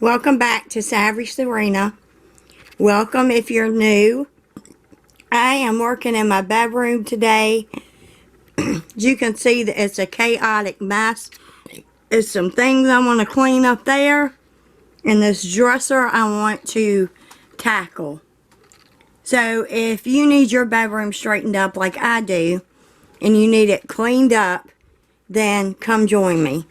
Welcome back to Savvy Serena. Welcome if you're new. I am working in my bedroom today. As you can see that it's a chaotic mess. There's some things I want to clean up there. And this dresser I want to tackle. So if you need your bedroom straightened up like I do, and you need it cleaned up, then come join me.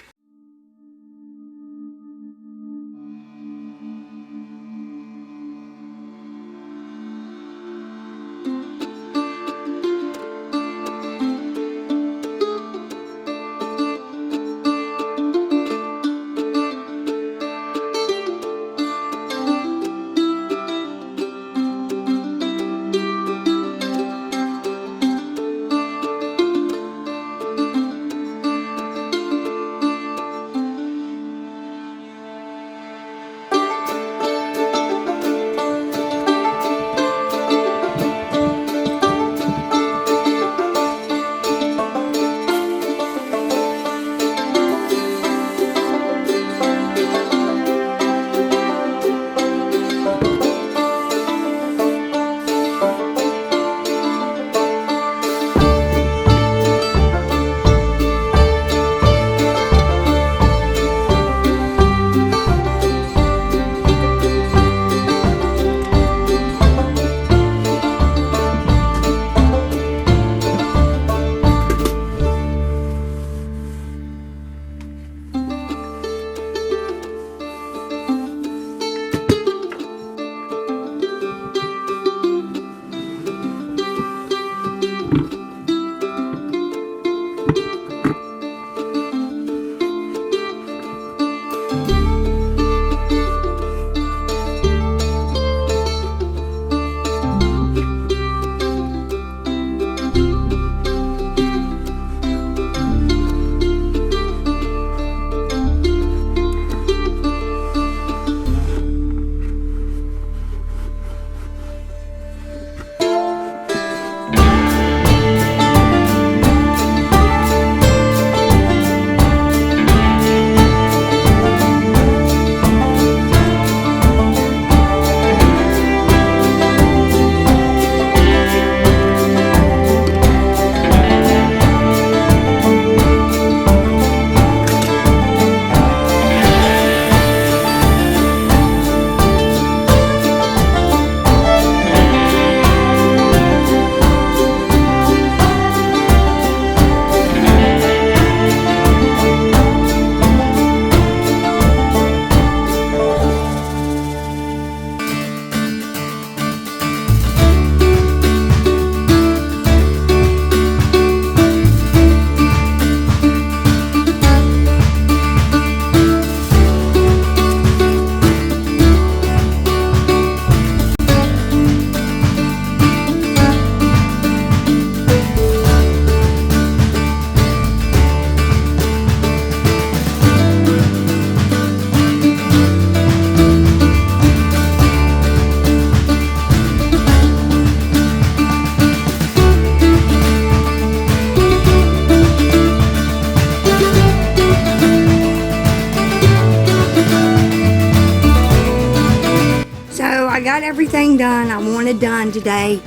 I got everything done I wanted done today.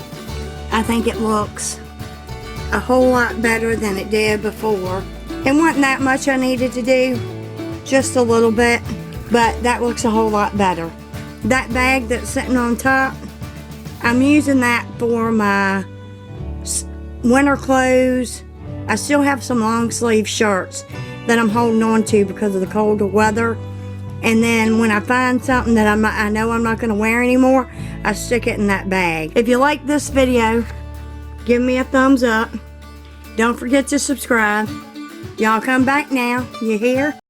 I think it looks a whole lot better than it did before. It wasn't that much I needed to do, just a little bit, but that looks a whole lot better. That bag that's sitting on top, I'm using that for my winter clothes. I still have some long sleeve shirts that I'm holding on to because of the colder weather. And then when I find something that I know I'm not going to wear anymore, I stick it in that bag. If you like this video, give me a thumbs up. Don't forget to subscribe. Y'all come back now. You hear?